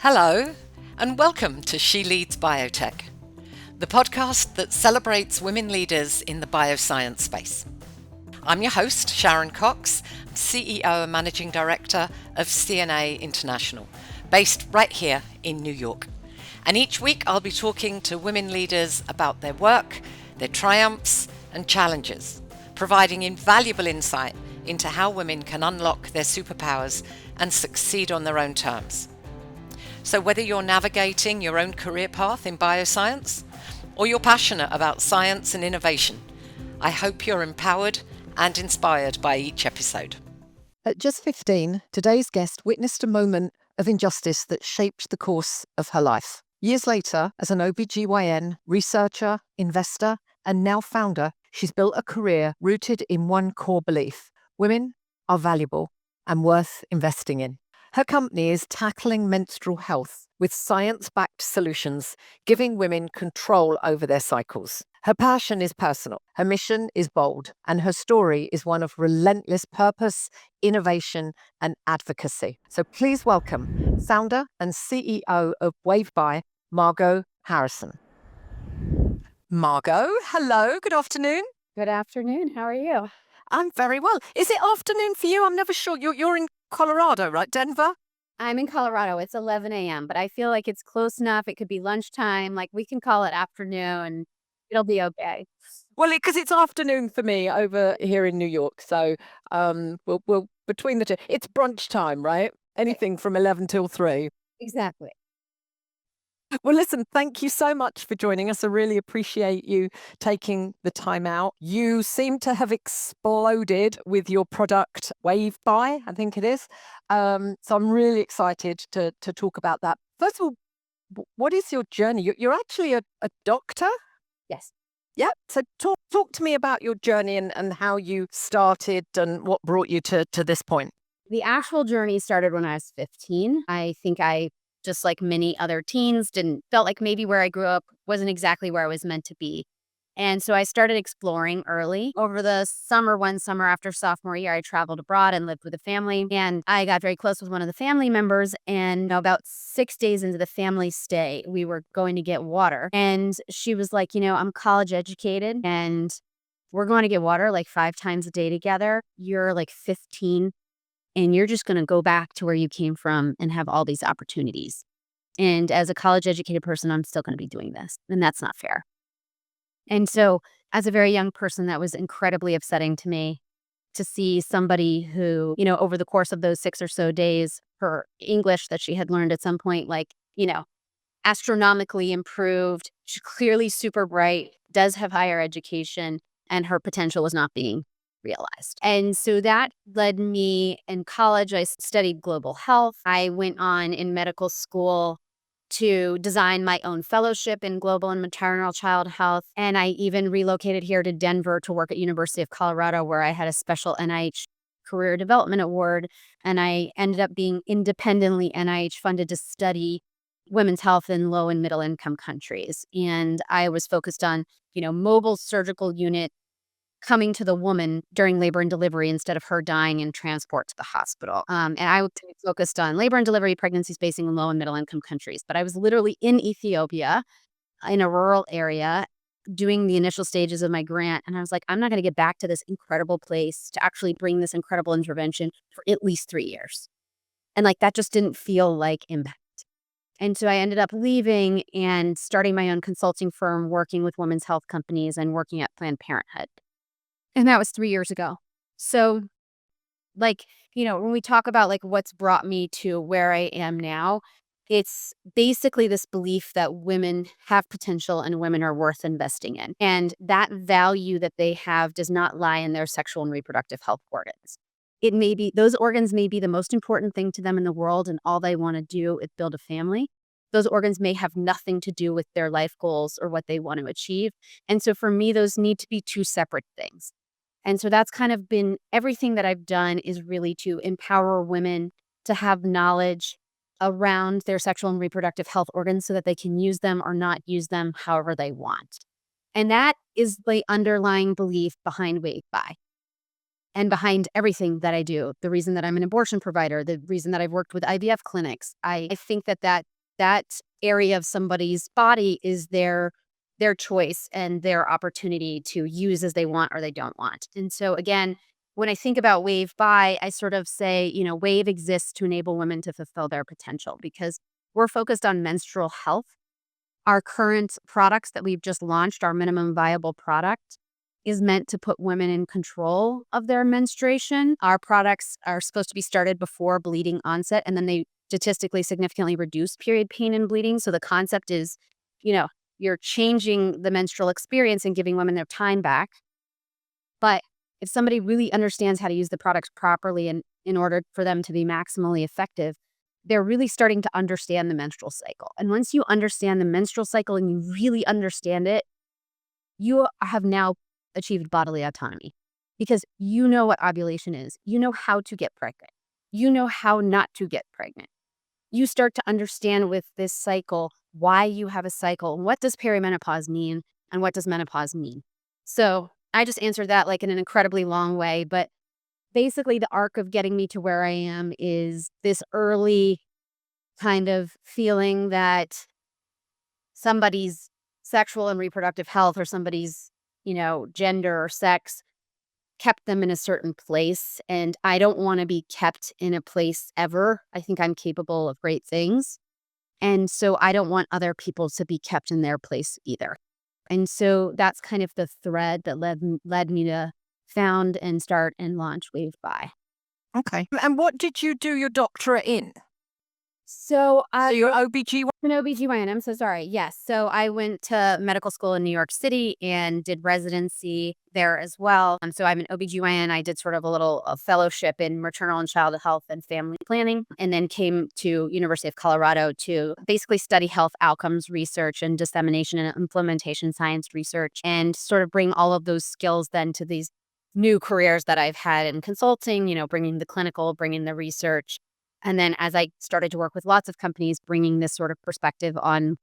Hello, and welcome to She Leads Biotech, the podcast that celebrates women leaders in the bioscience space. I'm your host, Sharron Cox, CEO and Managing Director of CNA International, based right here in New York. And each week I'll be talking to women leaders about their work, their triumphs and challenges, providing invaluable insight into how women can unlock their superpowers and succeed on their own terms. So whether you're navigating your own career path in bioscience or you're passionate about science and innovation, I hope you're empowered and inspired by each episode. At just 15, today's guest witnessed a moment of injustice that shaped the course of her life. Years later, as an OBGYN, researcher, investor, and now founder, she's built a career rooted in one core belief: women are valuable and worth investing in. Her company is tackling menstrual health with science-backed solutions, giving women control over their cycles. Her passion is personal, her mission is bold, and her story is one of relentless purpose, innovation, and advocacy. So please welcome founder and CEO of WaveBye, Margo Harrison. Margo, hello, good afternoon. Good afternoon. How are you? I'm very well. Is it afternoon for you? I'm never sure. You're in Colorado, right? Denver? I'm in Colorado. It's 11 a.m., but I feel like it's close enough. It could be lunchtime. Like we can call it afternoon. It'll be okay. Well, because it's afternoon for me over here in New York. So we'll between the two. It's brunch time, right? Anything from 11 till 3. Exactly. Well, listen, thank you so much for joining us. I really appreciate you taking the time out. You seem to have exploded with your product, WaveBye, I think it is. So I'm really excited to talk about that. First of all, what is your journey? You're actually a doctor? Yes. Yeah. So talk to me about your journey and how you started and what brought you to this point. The actual journey started when I was 15. I think I, just like many other teens, felt like maybe where I grew up wasn't exactly where I was meant to be. And so I started exploring early. Over the one summer after sophomore year, I traveled abroad and lived with a family. And I got very close with one of the family members. And about 6 days into the family stay, we were going to get water. And she was like, I'm college educated and we're going to get water like 5 times a day together. You're like 15 and you're just going to go back to where you came from and have all these opportunities. And as a college educated person, I'm still going to be doing this. And that's not fair. And so as a very young person, that was incredibly upsetting to me to see somebody who, over the course of those 6 or so days, her English that she had learned at some point, astronomically improved. She's clearly super bright, does have higher education, and her potential was not being realized. And so that led me in college. I studied global health. I went on in medical school to design my own fellowship in global and maternal child health. And I even relocated here to Denver to work at University of Colorado, where I had a special NIH Career Development Award. And I ended up being independently NIH funded to study women's health in low and middle income countries. And I was focused on, mobile surgical unit coming to the woman during labor and delivery instead of her dying in transport to the hospital. And I focused on labor and delivery, pregnancy spacing in low and middle income countries. But I was literally in Ethiopia in a rural area doing the initial stages of my grant. And I was like, I'm not going to get back to this incredible place to actually bring this incredible intervention for at least 3 years. And that just didn't feel like impact. And so I ended up leaving and starting my own consulting firm, working with women's health companies and working at Planned Parenthood. And that was 3 years ago. So, when we talk about what's brought me to where I am now, it's basically this belief that women have potential and women are worth investing in. And that value that they have does not lie in their sexual and reproductive health organs. Those organs may be the most important thing to them in the world, and all they want to do is build a family. Those organs may have nothing to do with their life goals or what they want to achieve. And so for me, those need to be 2 separate things. And so that's kind of been everything that I've done is really to empower women to have knowledge around their sexual and reproductive health organs so that they can use them or not use them however they want. And that is the underlying belief behind WaveBye and behind everything that I do. The reason that I'm an abortion provider, the reason that I've worked with IVF clinics. I think that that area of somebody's body is their choice and their opportunity to use as they want or they don't want. And so again, when I think about WaveBye, I sort of say, Wave exists to enable women to fulfill their potential because we're focused on menstrual health. Our current products that we've just launched, our minimum viable product, is meant to put women in control of their menstruation. Our products are supposed to be started before bleeding onset, and then they statistically significantly reduce period pain and bleeding. So the concept is, you're changing the menstrual experience and giving women their time back. But if somebody really understands how to use the products properly and in order for them to be maximally effective, they're really starting to understand the menstrual cycle. And once you understand the menstrual cycle and you really understand it, you have now achieved bodily autonomy because you know what ovulation is. You know how to get pregnant. You know how not to get pregnant. You start to understand with this cycle why you have a cycle. What does perimenopause mean and what does menopause mean? So I just answered that like in an incredibly long way, but basically the arc of getting me to where I am is this early kind of feeling that somebody's sexual and reproductive health or somebody's, gender or sex kept them in a certain place. And I don't want to be kept in a place ever. I think I'm capable of great things. And so I don't want other people to be kept in their place either. And so that's kind of the thread that led me to found and start and launch WaveBye. Okay. And what did you do your doctorate in? So you're OBGYN? An OBGYN, I'm so sorry. Yes. So I went to medical school in New York City and did residency there as well. So I'm an OBGYN. I did sort of a fellowship in maternal and child health and family planning, and then came to University of Colorado to basically study health outcomes research and dissemination and implementation science research and sort of bring all of those skills then to these new careers that I've had in consulting, bringing the clinical, bringing the research. And then as I started to work with lots of companies, bringing this sort of perspective on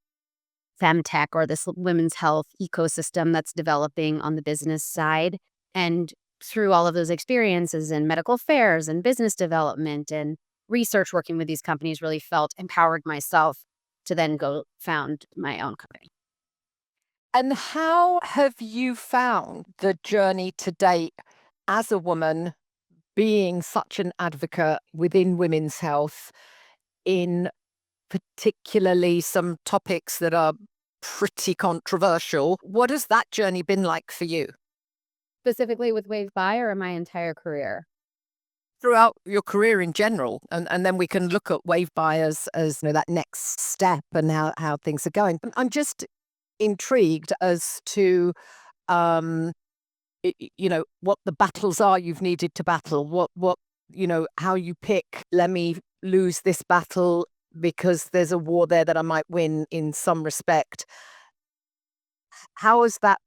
femtech or this women's health ecosystem that's developing on the business side. And through all of those experiences in medical affairs and business development and research working with these companies, really felt empowered myself to then go found my own company. And how have you found the journey to date as a woman being such an advocate within women's health in particularly some topics that are pretty controversial? What has that journey been like for you? Specifically with WaveBye or my entire career? Throughout your career in general, and then we can look at WaveBye as that next step and how things are going. I'm just intrigued as to what the battles are you've needed to battle, what how you pick, let me lose this battle because there's a war there that I might win in some respect. How has that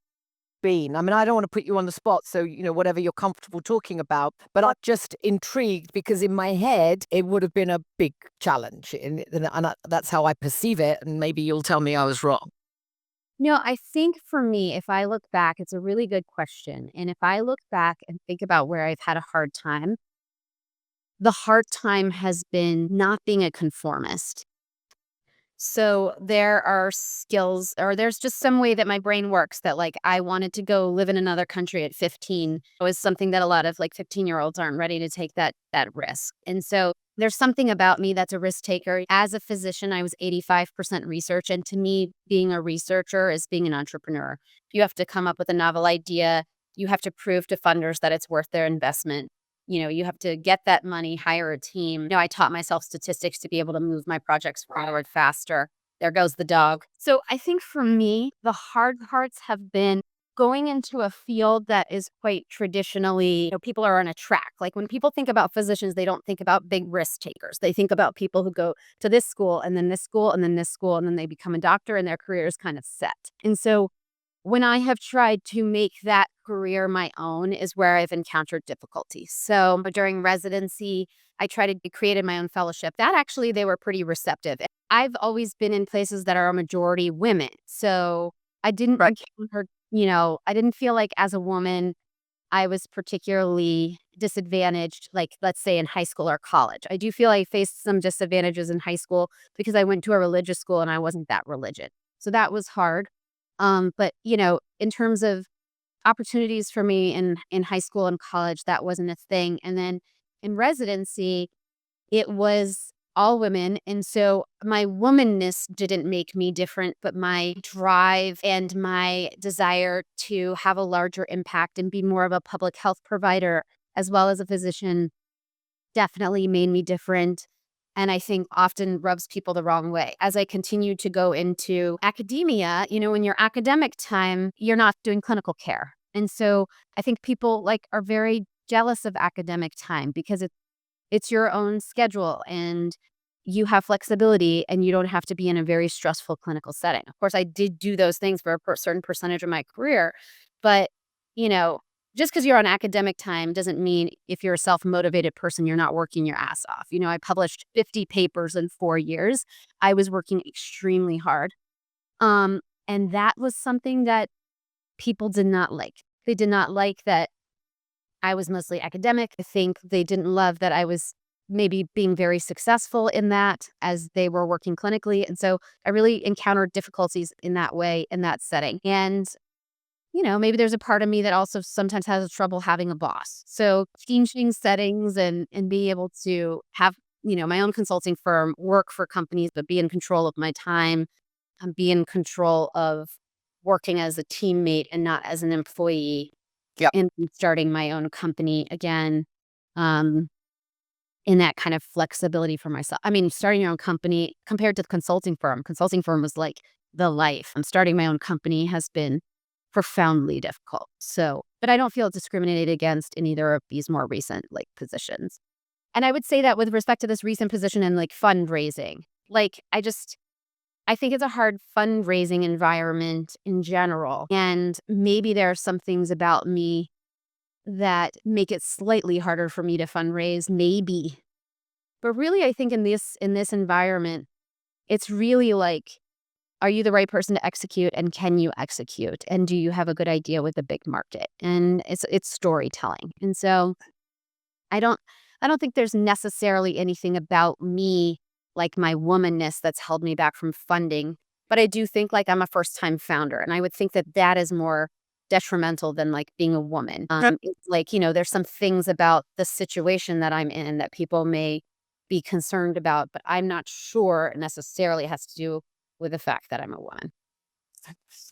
been? I mean, I don't want to put you on the spot, so whatever you're comfortable talking about, but I'm just intrigued because in my head it would have been a big challenge, and that's how I perceive it, and maybe you'll tell me I was wrong. No, I think for me, if I look back, it's a really good question. And if I look back and think about where I've had a hard time, the hard time has been not being a conformist. So there are skills, or there's just some way that my brain works that like I wanted to go live in another country at 15. It was something that a lot of like 15-year-olds aren't ready to take that risk. And so there's something about me that's a risk taker. As a physician, I was 85% research. And to me, being a researcher is being an entrepreneur. You have to come up with a novel idea. You have to prove to funders that it's worth their investment. You have to get that money, hire a team. I taught myself statistics to be able to move my projects forward faster. There goes the dog. So I think for me, the hard parts have been going into a field that is quite traditionally, people are on a track. Like when people think about physicians, they don't think about big risk takers. They think about people who go to this school and then this school and then this school, and then they become a doctor and their career is kind of set. And so when I have tried to make that career my own is where I've encountered difficulty. So during residency, I created my own fellowship. That actually, they were pretty receptive. I've always been in places that are a majority women. So I didn't encounter, I didn't feel like as a woman, I was particularly disadvantaged, like let's say in high school or college. I do feel I faced some disadvantages in high school because I went to a religious school and I wasn't that religious. So that was hard. But in terms of opportunities for me in high school and college, that wasn't a thing. And then in residency, it was all women. And so my womanness didn't make me different, but my drive and my desire to have a larger impact and be more of a public health provider as well as a physician definitely made me different. And I think often rubs people the wrong way. As I continue to go into academia, in your academic time, you're not doing clinical care. And so I think people are very jealous of academic time because it's your own schedule and you have flexibility and you don't have to be in a very stressful clinical setting. Of course, I did do those things for a certain percentage of my career, but just because you're on academic time doesn't mean if you're a self-motivated person, you're not working your ass off. I published 50 papers in 4 years. I was working extremely hard. And that was something that people did not like. They did not like that I was mostly academic. I think they didn't love that I was maybe being very successful in that as they were working clinically. And so I really encountered difficulties in that way, in that setting. And maybe there's a part of me that also sometimes has trouble having a boss. So changing settings and be able to have, my own consulting firm, work for companies, but be in control of my time and be in control of working as a teammate and not as an employee. Yep. And starting my own company again, in that kind of flexibility for myself. I mean, starting your own company compared to the consulting firm was like the life. Starting my own company has been profoundly difficult. So, but I don't feel discriminated against in either of these more recent positions. And I would say that with respect to this recent position in fundraising, I think it's a hard fundraising environment in general. And maybe there are some things about me that make it slightly harder for me to fundraise, maybe. But really, I think in this environment, it's really are you the right person to execute and can you execute? And do you have a good idea with a big market? And it's storytelling. And so I don't think there's necessarily anything about me like my womanness that's held me back from funding. But I do think I'm a first time founder. And I would think that is more detrimental than being a woman. It's there's some things about the situation that I'm in that people may be concerned about, but I'm not sure it necessarily has to do with the fact that I'm a woman.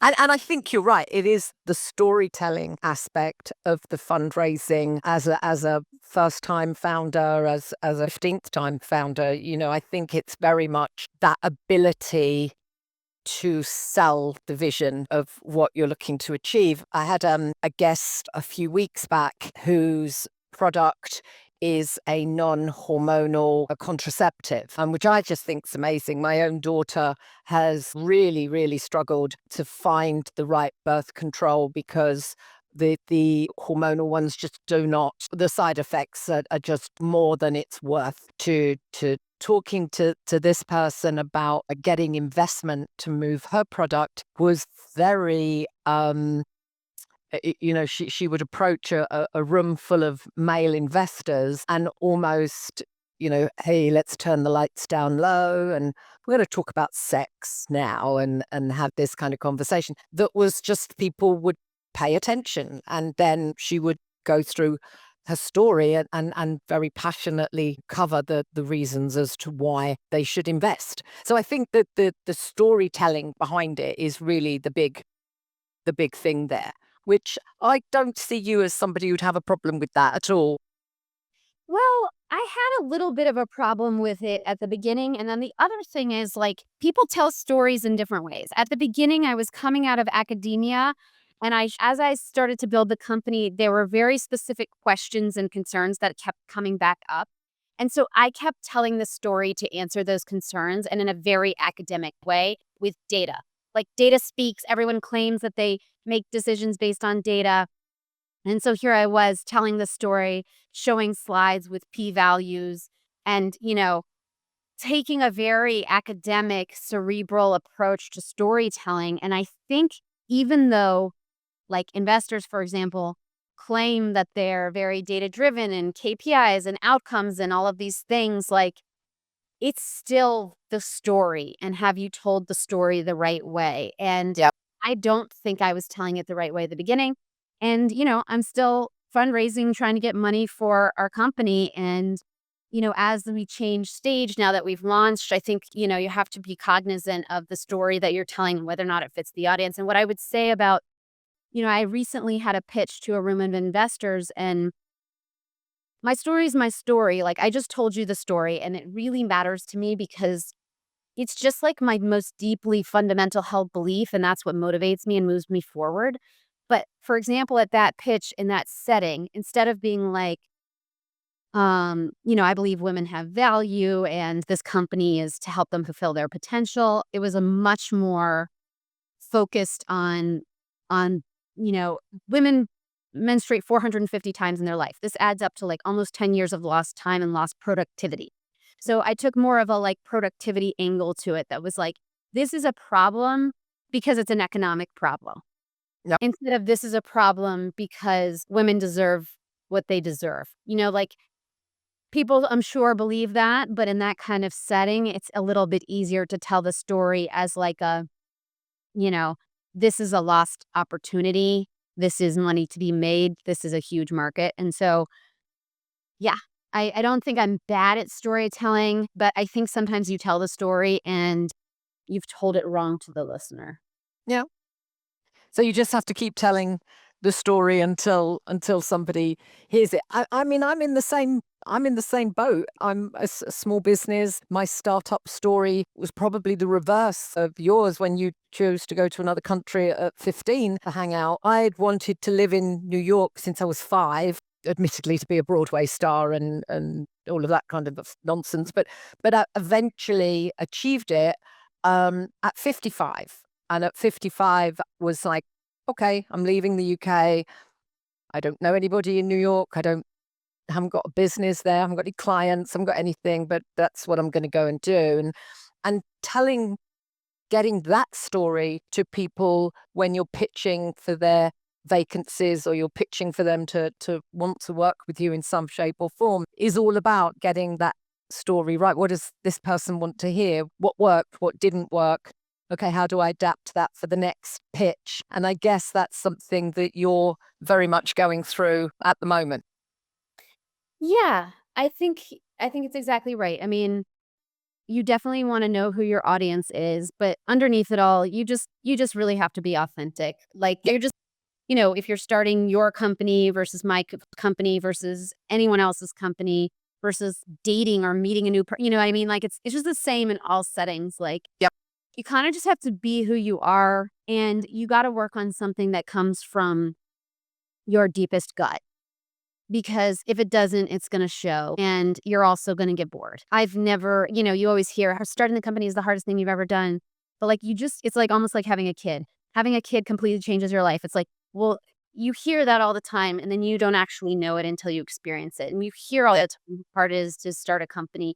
And I think you're right. It is the storytelling aspect of the fundraising as a first-time founder, as a 15th-time founder. I think it's very much that ability to sell the vision of what you're looking to achieve. I had a guest a few weeks back whose product is a non-hormonal contraceptive, which I just think is amazing. My own daughter has really, really struggled to find the right birth control because the hormonal ones just do not, the side effects are just more than it's worth. To talking to this person about getting investment to move her product was very she would approach a room full of male investors and almost, hey, let's turn the lights down low and we're going to talk about sex now and have this kind of conversation. That was just people would pay attention. And then she would go through her story and very passionately cover the reasons as to why they should invest. So I think that the storytelling behind it is really the big thing there, which I don't see you as somebody who'd have a problem with that at all. Well, I had a little bit of a problem with it at the beginning. And then the other thing is people tell stories in different ways. At the beginning, I was coming out of academia. And as I started to build the company, there were very specific questions and concerns that kept coming back up. And so I kept telling the story to answer those concerns and in a very academic way with data. Data speaks, everyone claims that they make decisions based on data. And so here I was telling the story, showing slides with p-values and, taking a very academic, cerebral approach to storytelling. And I think even though investors, for example, claim that they're very data driven and KPIs and outcomes and all of these things, like it's still the story. And have you told the story the right way? And Yep. I don't think I was telling it the right way at the beginning. And, I'm still fundraising, trying to get money for our company. And, as we change stage now that we've launched, I think, you have to be cognizant of the story that you're telling and whether or not it fits the audience. And what I would say about, I recently had a pitch to a room of investors, and my story is my story. Like, I just told you the story, and it really matters to me because it's just like my most deeply fundamental held belief, and that's what motivates me and moves me forward. But for example, at that pitch in that setting, instead of being like, I believe women have value and this company is to help them fulfill their potential, it was a much more focused on, women menstruate 450 times in their life. This adds up to like almost 10 years of lost time and lost productivity. So I took more of a like productivity angle to it that was like, this is a problem because it's an economic problem. Yep. Instead of this is a problem because women deserve what they deserve. Like people I'm sure believe that, but in that kind of setting, it's a little bit easier to tell the story as like you know, this is a lost opportunity. This is money to be made. This is a huge market. And so, yeah, I don't think I'm bad at storytelling, but I think sometimes you tell the story and you've told it wrong to the listener. Yeah. So you just have to keep telling the story until somebody hears it. I mean, I'm in the same boat. I'm a small business. My startup story was probably the reverse of yours when you chose to go to another country at 15 to hang out. I'd wanted to live in New York since I was 5, admittedly to be a Broadway star and all of that kind of nonsense, but I eventually achieved it at 55. And at 55 was like, okay, I'm leaving the UK. I don't know anybody in New York. Haven't got a business there. I haven't got any clients. I haven't got anything, but that's what I'm going to go and do. And getting that story to people when you're pitching for their vacancies or you're pitching for them to want to work with you in some shape or form is all about getting that story right. What does this person want to hear? What worked? What didn't work? Okay, how do I adapt that for the next pitch? And I guess that's something that you're very much going through at the moment. Yeah, I think it's exactly right. I mean, you definitely want to know who your audience is, but underneath it all, you just really have to be authentic. Like you're just, if you're starting your company versus my company versus anyone else's company versus dating or meeting a new you know what I mean? Like it's just the same in all settings. Like Yep. you kind of just have to be who you are, and you got to work on something that comes from your deepest gut. Because if it doesn't, it's going to show and you're also going to get bored. I've never, you always hear starting the company is the hardest thing you've ever done. But like it's like almost like having a kid. Having a kid completely changes your life. It's like, well, you hear that all the time and then you don't actually know it until you experience it. And you hear all the part is to start a company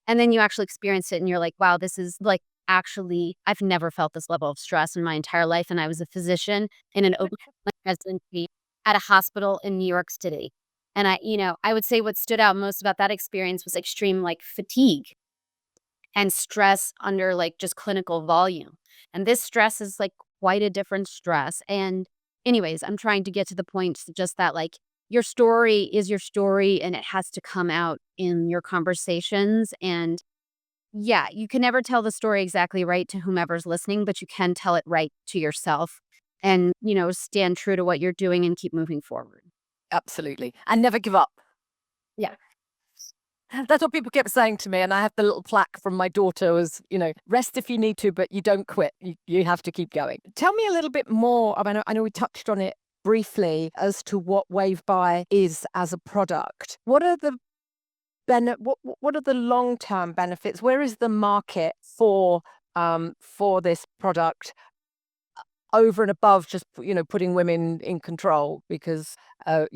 and then you actually experience it and you're like, wow, this is like actually, I've never felt this level of stress in my entire life. And I was a physician in an open residency at a hospital in New York City. And I would say what stood out most about that experience was extreme like fatigue and stress under like just clinical volume. And this stress is like quite a different stress. And anyways, I'm trying to get to the point just that like your story is your story and it has to come out in your conversations. And yeah, you can never tell the story exactly right to whomever's listening, but you can tell it right to yourself and, stand true to what you're doing and keep moving forward. Absolutely. And never give up. Yeah. That's what people kept saying to me. And I have the little plaque from my daughter was, rest if you need to, but you don't quit. You have to keep going. Tell me a little bit more. I know we touched on it briefly as to what WaveBye is as a product. What are the what are the long-term benefits? Where is the market for this product over and above just, putting women in control? Because, I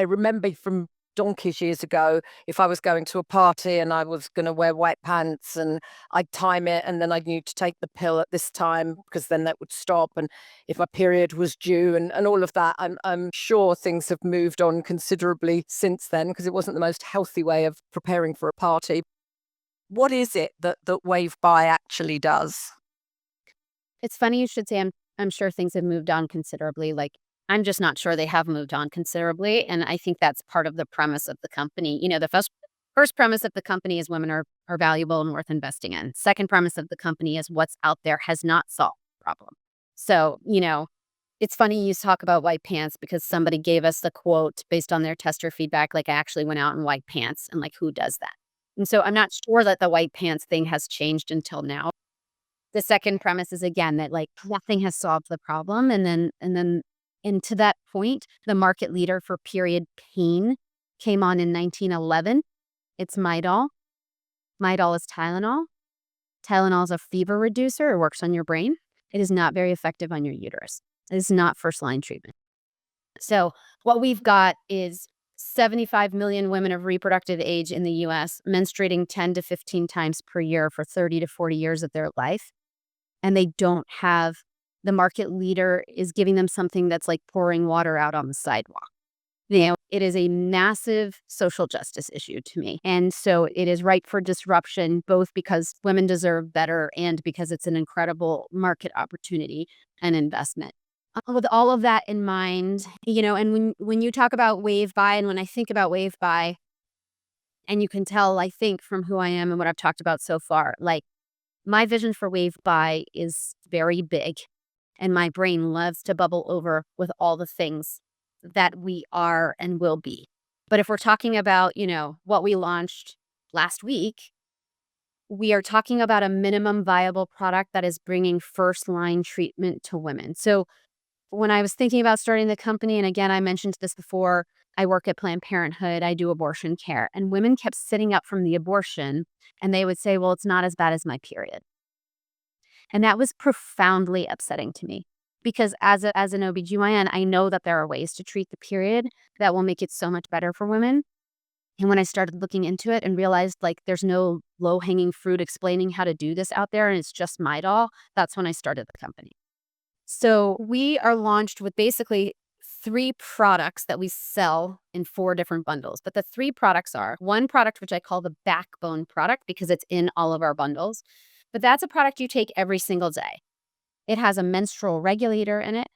remember from donkeys years ago, if I was going to a party and I was going to wear white pants, and I'd time it, and then I knew to take the pill at this time because then that would stop, and if my period was due, and all of that. I'm sure things have moved on considerably since then, because it wasn't the most healthy way of preparing for a party. What is it that WaveBye actually does? It's funny you should say I'm sure things have moved on considerably. Like, I'm just not sure they have moved on considerably. And I think that's part of the premise of the company. You know, the first premise of the company is women are valuable and worth investing in. Second premise of the company is what's out there has not solved the problem. So, you know, it's funny you talk about white pants because somebody gave us the quote based on their tester feedback, like, I actually went out in white pants, and like, who does that? And so I'm not sure that the white pants thing has changed until now. The second premise is, again, that like nothing has solved the problem. And to that point, the market leader for period pain came on in 1911. It's Midol. Midol is Tylenol. Tylenol is a fever reducer. It works on your brain. It is not very effective on your uterus. It is not first-line treatment. So what we've got is 75 million women of reproductive age in the U.S. menstruating 10 to 15 times per year for 30 to 40 years of their life. And they don't have, the market leader is giving them something that's like pouring water out on the sidewalk. You know, it is a massive social justice issue to me. And so it is ripe for disruption, both because women deserve better and because it's an incredible market opportunity and investment. With all of that in mind, you know, and when you talk about WaveBye, and when I think about WaveBye, and you can tell, I think, from who I am and what I've talked about so far, like, my vision for WaveBye is very big, and my brain loves to bubble over with all the things that we are and will be. But if we're talking about, you know, what we launched last week, we are talking about a minimum viable product that is bringing first-line treatment to women. So when I was thinking about starting the company, and again, I mentioned this before, I work at Planned Parenthood, I do abortion care, and women kept sitting up from the abortion, and they would say, well, it's not as bad as my period. And that was profoundly upsetting to me, because as an OBGYN, I know that there are ways to treat the period that will make it so much better for women. And when I started looking into it and realized, like, there's no low-hanging fruit explaining how to do this out there, and it's just Midol, that's when I started the company. So we are launched with basically 3 products that we sell in 4 different bundles. But the 3 products are one product, which I call the backbone product because it's in all of our bundles. But that's a product you take every single day. It has a menstrual regulator in it.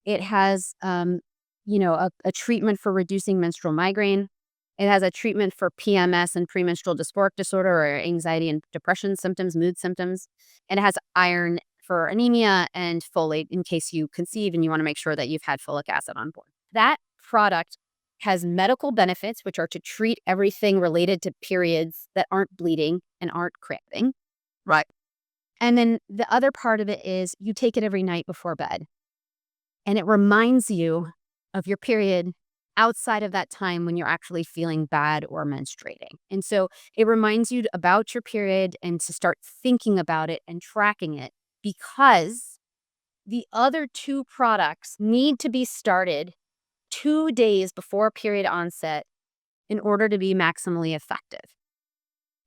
It has, you know, a treatment for reducing menstrual migraine. It has a treatment for PMS and premenstrual dysphoric disorder, or anxiety and depression symptoms, mood symptoms. And it has iron for anemia and folate in case you conceive and you want to make sure that you've had folic acid on board. That product has medical benefits, which are to treat everything related to periods that aren't bleeding and aren't cramping. Right. And then the other part of it is you take it every night before bed. And it reminds you of your period outside of that time when you're actually feeling bad or menstruating. And so it reminds you about your period and to start thinking about it and tracking it, because the other 2 products need to be started 2 days before period onset in order to be maximally effective.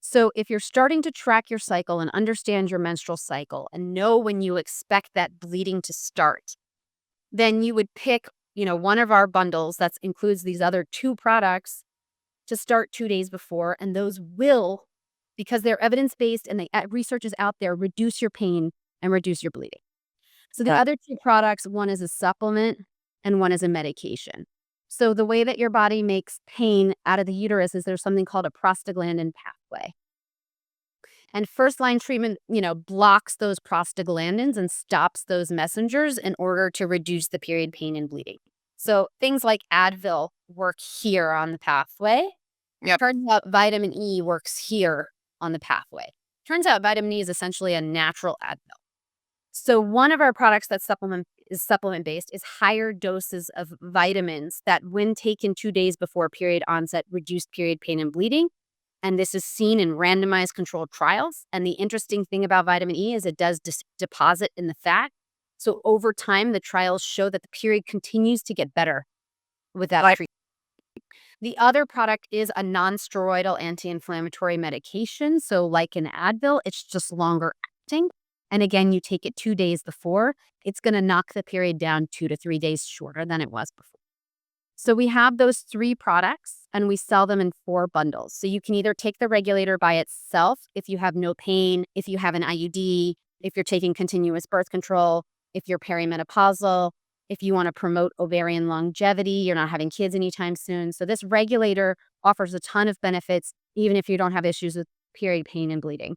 So if you're starting to track your cycle and understand your menstrual cycle and know when you expect that bleeding to start, then you would pick, you know, one of our bundles that includes these other 2 products to start 2 days before, and those will, because they're evidence-based and the research is out there, reduce your pain and reduce your bleeding. So the other 2 products, one is a supplement and one is a medication. So the way that your body makes pain out of the uterus is there's something called a prostaglandin pathway. And first-line treatment, you know, blocks those prostaglandins and stops those messengers in order to reduce the period pain and bleeding. So things like Advil work here on the pathway. Yep. Turns out vitamin E works here on the pathway. Turns out vitamin E is essentially a natural Advil. So one of our products that's supplement-based is higher doses of vitamins that, when taken 2 days before period onset, reduce period pain and bleeding. And this is seen in randomized controlled trials. And the interesting thing about vitamin E is it does deposit in the fat. So over time, the trials show that the period continues to get better with that treatment. The other product is a non-steroidal anti-inflammatory medication. So like an Advil, it's just longer acting. And again, you take it 2 days before. It's going to knock the period down 2 to 3 days shorter than it was before. So we have those 3 products and we sell them in 4 bundles. So you can either take the regulator by itself if you have no pain, if you have an IUD, if you're taking continuous birth control, if you're perimenopausal, if you want to promote ovarian longevity, you're not having kids anytime soon. So this regulator offers a ton of benefits, even if you don't have issues with period pain and bleeding.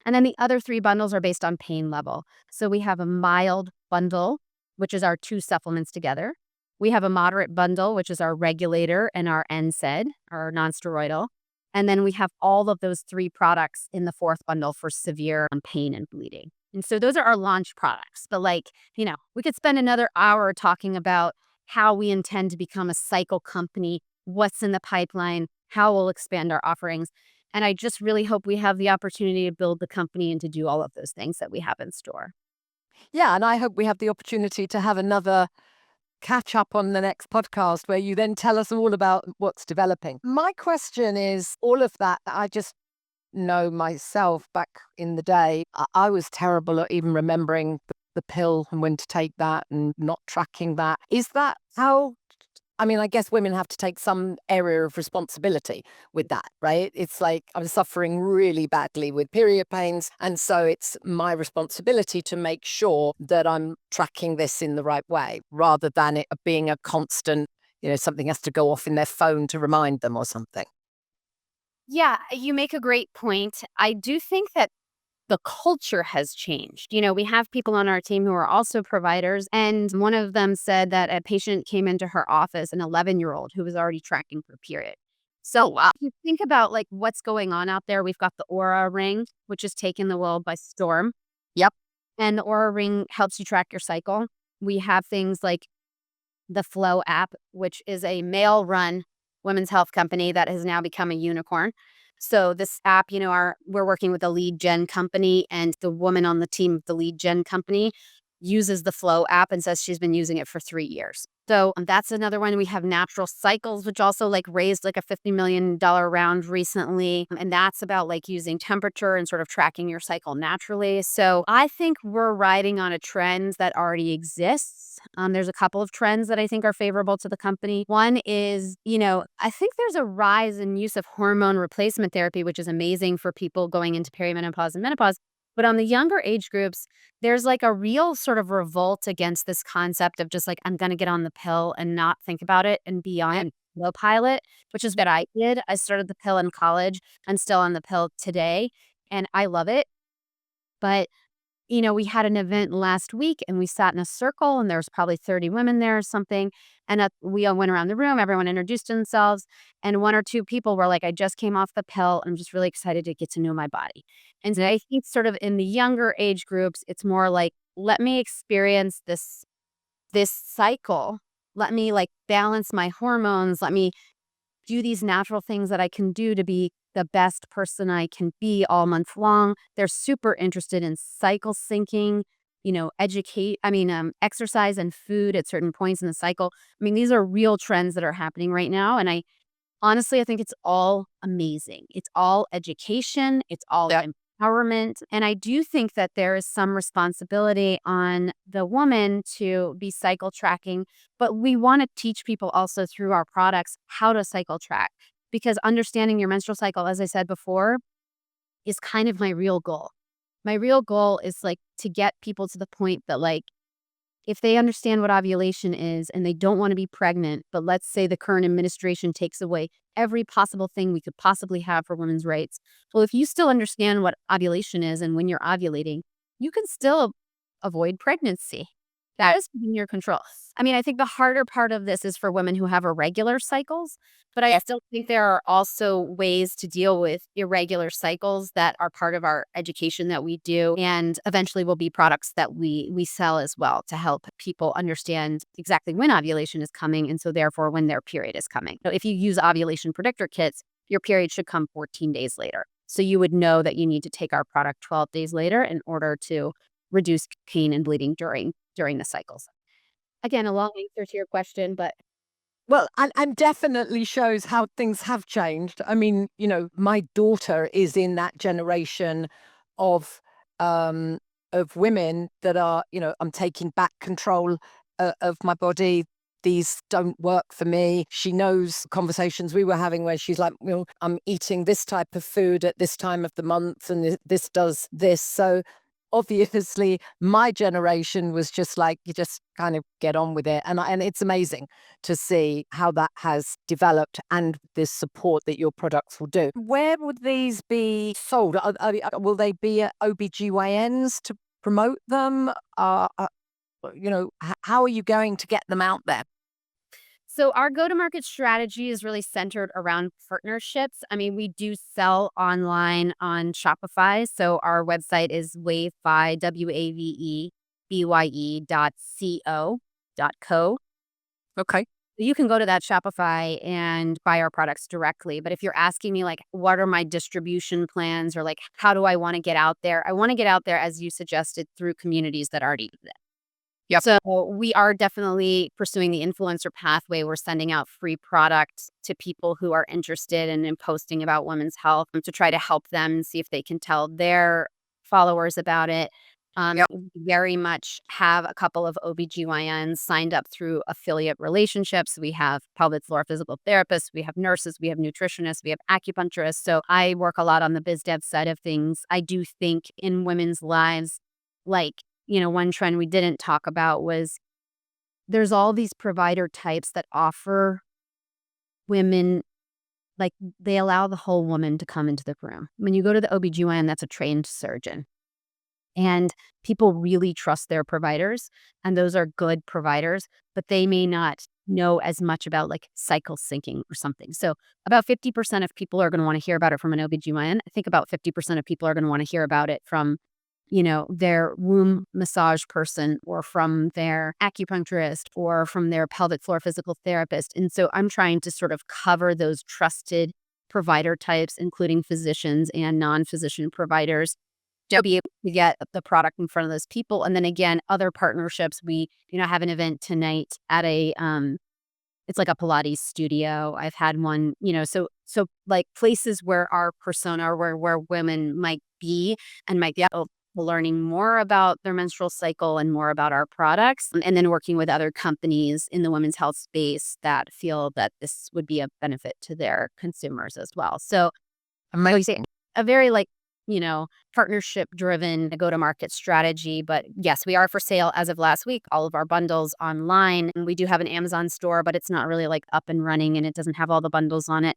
And then the other 3 bundles are based on pain level. So we have a mild bundle, which is our 2 supplements together. We have a moderate bundle, which is our regulator and our NSAID, our nonsteroidal. And then we have all of those 3 products in the 4th bundle for severe pain and bleeding. And so those are our launch products. But we could spend another hour talking about how we intend to become a cycle company, what's in the pipeline, how we'll expand our offerings. And I just really hope we have the opportunity to build the company and to do all of those things that we have in store. Yeah, and I hope we have the opportunity to have another catch up on the next podcast where you then tell us all about what's developing. My question is all of that. I just know myself back in the day, I was terrible at even remembering the pill and when to take that and not tracking that. Is that how? I mean, I guess women have to take some area of responsibility with that, right? It's like I'm suffering really badly with period pains. And so it's my responsibility to make sure that I'm tracking this in the right way rather than it being a constant, something has to go off in their phone to remind them or something. Yeah, you make a great point. I do think that the culture has changed. We have people on our team who are also providers. And one of them said that a patient came into her office, an 11-year-old who was already tracking her period. So you think about what's going on out there. We've got the Aura Ring, which has taken the world by storm. Yep. And the Aura Ring helps you track your cycle. We have things like the Flow app, which is a male-run women's health company that has now become a unicorn. So this app, we're working with a lead gen company, and the woman on the team of the lead gen company uses the Flow app and says she's been using it for 3 years. So that's another one. We have Natural Cycles, which also raised a $50 million round recently. And that's about using temperature and sort of tracking your cycle naturally. So I think we're riding on a trend that already exists. There's a couple of trends that I think are favorable to the company. One is, I think there's a rise in use of hormone replacement therapy, which is amazing for people going into perimenopause and menopause. But on the younger age groups, there's a real sort of revolt against this concept of just I'm going to get on the pill and not think about it and be on low pilot, which is what I did. I started the pill in college. I'm still on the pill today and I love it. But we had an event last week and we sat in a circle and there was probably 30 women there or something. And we all went around the room. Everyone introduced themselves. And 1 or 2 people were I just came off the pill. I'm just really excited to get to know my body. And so I think sort of in the younger age groups, it's more let me experience this cycle. Let me balance my hormones. Let me do these natural things that I can do to be the best person I can be all month long. They're super interested in cycle syncing, exercise and food at certain points in the cycle. I mean, these are real trends that are happening right now. And I think it's all amazing. It's all education. It's all empowerment. And I do think that there is some responsibility on the woman to be cycle tracking, but we want to teach people also through our products how to cycle track. Because understanding your menstrual cycle, as I said before, is kind of my real goal. My real goal is to get people to the point that if they understand what ovulation is and they don't want to be pregnant, but let's say the current administration takes away every possible thing we could possibly have for women's rights. Well, if you still understand what ovulation is and when you're ovulating, you can still avoid pregnancy. That is within your control. I mean, I think the harder part of this is for women who have irregular cycles, but I still think there are also ways to deal with irregular cycles that are part of our education that we do, and eventually will be products that we sell as well to help people understand exactly when ovulation is coming, and so therefore when their period is coming. So if you use ovulation predictor kits, your period should come 14 days later. So you would know that you need to take our product 12 days later in order to reduce pain and bleeding during the cycles. Again, a long answer to your question, but Well, and definitely shows how things have changed. I mean, my daughter is in that generation of um, women that are, I'm taking back control of my body. These don't work for me. She knows conversations we were having where she's like, I'm eating this type of food at this time of the month, and this does this. So obviously, my generation was just like, you just kind of get on with it, and it's amazing to see how that has developed and this support that your products will do. Where would these be sold? Will they be at OBGYNs to promote them? How are you going to get them out there? So our go-to-market strategy is really centered around partnerships. I mean, we do sell online on Shopify. So our website is WaveBye, WAVEBYE.co.co. Okay. You can go to that Shopify and buy our products directly. But if you're asking me, like, what are my distribution plans, or like, how do I want to get out there? I want to get out there, as you suggested, through communities that already exist. Yep. So we are definitely pursuing the influencer pathway. We're sending out free products to people who are interested in posting about women's health, to try to help them see if they can tell their followers about it. Yep. We very much have a couple of OBGYNs signed up through affiliate relationships. We have pelvic floor physical therapists, we have nurses, we have nutritionists, we have acupuncturists. So I work a lot on the biz dev side of things. I do think in women's lives, like, one trend we didn't talk about was there's all these provider types that offer women, like, they allow the whole woman to come into the room. When you go to the OBGYN, that's a trained surgeon. And people really trust their providers, and those are good providers, but they may not know as much about like cycle syncing or something. So about 50% of people are going to want to hear about it from an OBGYN. I think about 50% of people are going to want to hear about it from their womb massage person, or from their acupuncturist, or from their pelvic floor physical therapist. And so I'm trying to sort of cover those trusted provider types, including physicians and non-physician providers, to be able to get the product in front of those people. And then again, other partnerships. We, have an event tonight at it's like a Pilates studio. I've had one, so like places where our persona, where women might be and might be learning more about their menstrual cycle and more about our products, and then working with other companies in the women's health space that feel that this would be a benefit to their consumers as well. So Amazing. a very partnership driven go-to-market strategy. But yes, we are for sale as of last week, all of our bundles online. And we do have an Amazon store, but it's not really like up and running, and it doesn't have all the bundles on it.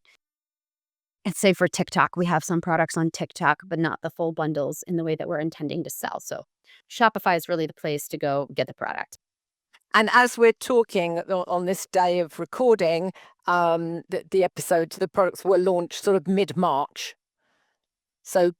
And say for TikTok, we have some products on TikTok, but not the full bundles in the way that we're intending to sell. So Shopify is really the place to go get the product. And as we're talking on this day of recording, the episodes, the products were launched sort of mid-March. So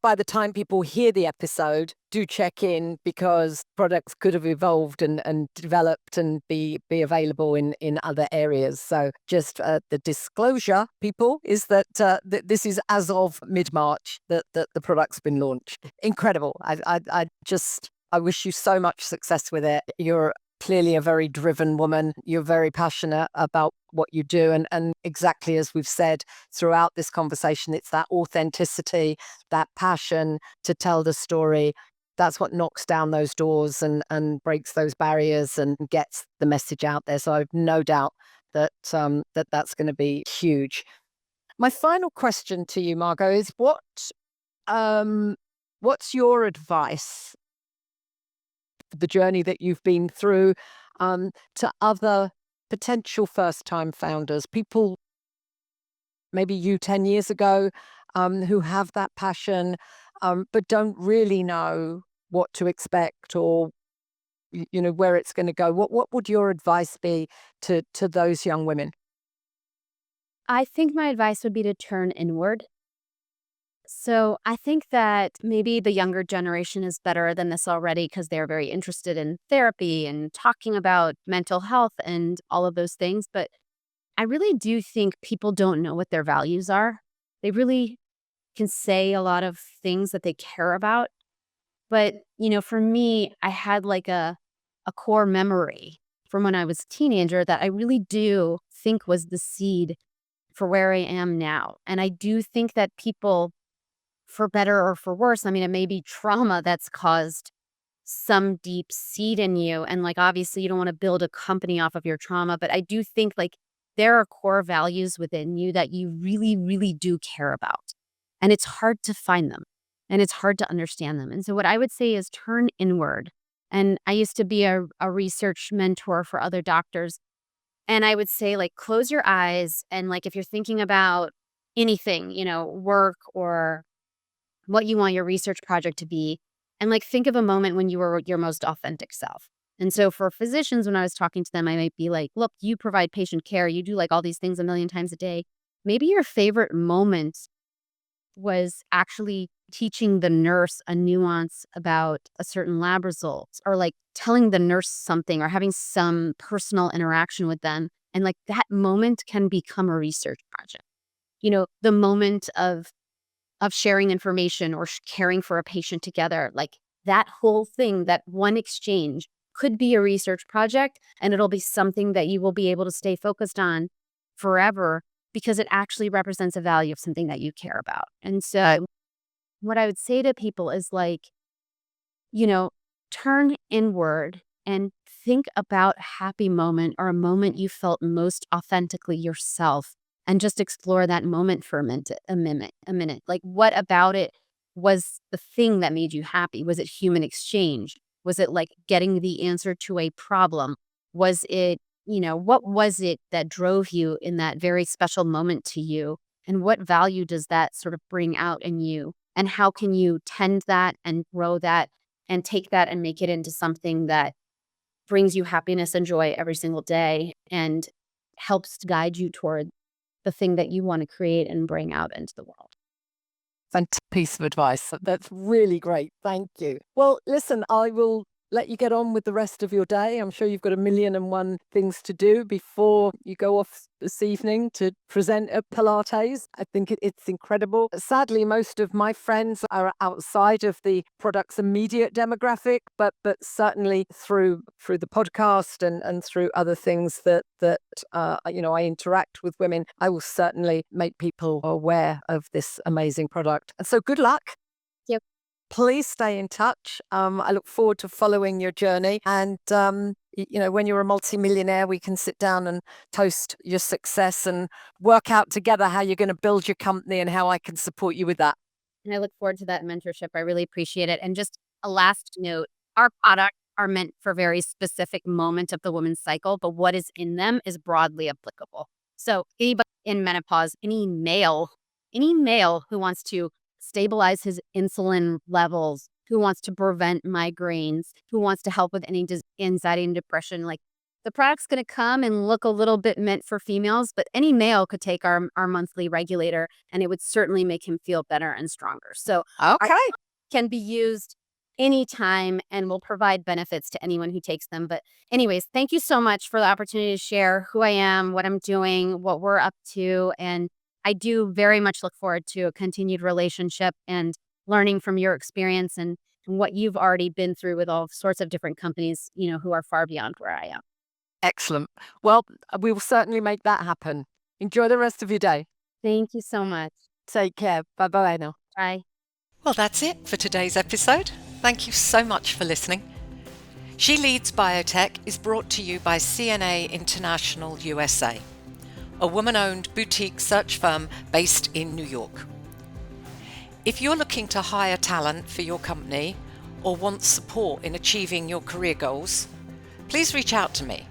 by the time people hear the episode, do check in, because products could have evolved and developed and be available in other areas. So just the disclosure, people, is that this is as of mid-March that the product's been launched. Incredible. I wish you so much success with it. You're clearly a very driven woman. You're very passionate about what you do. And exactly as we've said throughout this conversation, it's that authenticity, that passion to tell the story. That's what knocks down those doors and breaks those barriers and gets the message out there. So I've no doubt that that's going to be huge. My final question to you, Margo, is what's your advice, the journey that you've been through, to other potential first-time founders, people, maybe you 10 years ago, who have that passion, but don't really know what to expect, or where it's going to go? What would your advice be to those young women? I think my advice would be to turn inward. So I think that maybe the younger generation is better than this already, because they're very interested in therapy and talking about mental health and all of those things. But I really do think people don't know what their values are. They really can say a lot of things that they care about. But, for me, I had like a core memory from when I was a teenager that I really do think was the seed for where I am now. And I do think that people, for better or for worse, I mean, it may be trauma that's caused some deep seed in you. And like, obviously, you don't want to build a company off of your trauma, but I do think like there are core values within you that you really, really do care about. And it's hard to find them and it's hard to understand them. And so, what I would say is turn inward. And I used to be a research mentor for other doctors. And I would say, like, close your eyes. And like, if you're thinking about anything, work or what you want your research project to be, and like, think of a moment when you were your most authentic self. And so for physicians, when I was talking to them, I might be like, look, you provide patient care. You do like all these things a million times a day. Maybe your favorite moment was actually teaching the nurse a nuance about a certain lab result, or like telling the nurse something or having some personal interaction with them. And like that moment can become a research project. The moment of sharing information or caring for a patient together, like that whole thing, that one exchange could be a research project, and it'll be something that you will be able to stay focused on forever because it actually represents a value of something that you care about. And so what I would say to people is like, turn inward and think about a happy moment or a moment you felt most authentically yourself, and just explore that moment for a minute. Like, what about it was the thing that made you happy? Was it human exchange? Was it like getting the answer to a problem? Was it, what was it that drove you in that very special moment to you? And what value does that sort of bring out in you? And how can you tend that and grow that and take that and make it into something that brings you happiness and joy every single day and helps to guide you toward the thing that you want to create and bring out into the world. Fantastic piece of advice. That's really great. Thank you. Well, listen, I will let you get on with the rest of your day. I'm sure you've got 1,000,001 things to do before you go off this evening to present at Pilates. I think it's incredible. Sadly, most of my friends are outside of the product's immediate demographic, but certainly through the podcast and through other things that I interact with women, I will certainly make people aware of this amazing product. And so good luck. Yep. Please stay in touch. I look forward to following your journey. And, when you're a multimillionaire, we can sit down and toast your success and work out together how you're going to build your company and how I can support you with that. And I look forward to that mentorship. I really appreciate it. And just a last note, our products are meant for very specific moment of the woman's cycle, but what is in them is broadly applicable. So anybody in menopause, any male who wants to stabilize his insulin levels, who wants to prevent migraines, who wants to help with any anxiety and depression, like the product's going to come and look a little bit meant for females, but any male could take our monthly regulator and it would certainly make him feel better and stronger. So Okay. Can be used anytime and will provide benefits to anyone who takes them. But anyways, thank you so much for the opportunity to share who I am, what I'm doing, what we're up to. And I do very much look forward to a continued relationship and learning from your experience and what you've already been through with all sorts of different companies, who are far beyond where I am. Excellent. Well, we will certainly make that happen. Enjoy the rest of your day. Thank you so much. Take care. Bye-bye now. Bye. Well, that's it for today's episode. Thank you so much for listening. She Leads Biotech is brought to you by CNA International USA, a woman-owned boutique search firm based in New York. If you're looking to hire talent for your company or want support in achieving your career goals, please reach out to me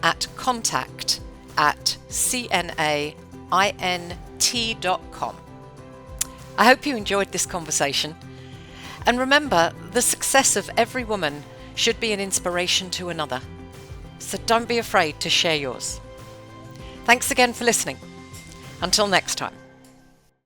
at contact@cnaint.com. I hope you enjoyed this conversation. And remember, the success of every woman should be an inspiration to another. So don't be afraid to share yours. Thanks again for listening. Until next time.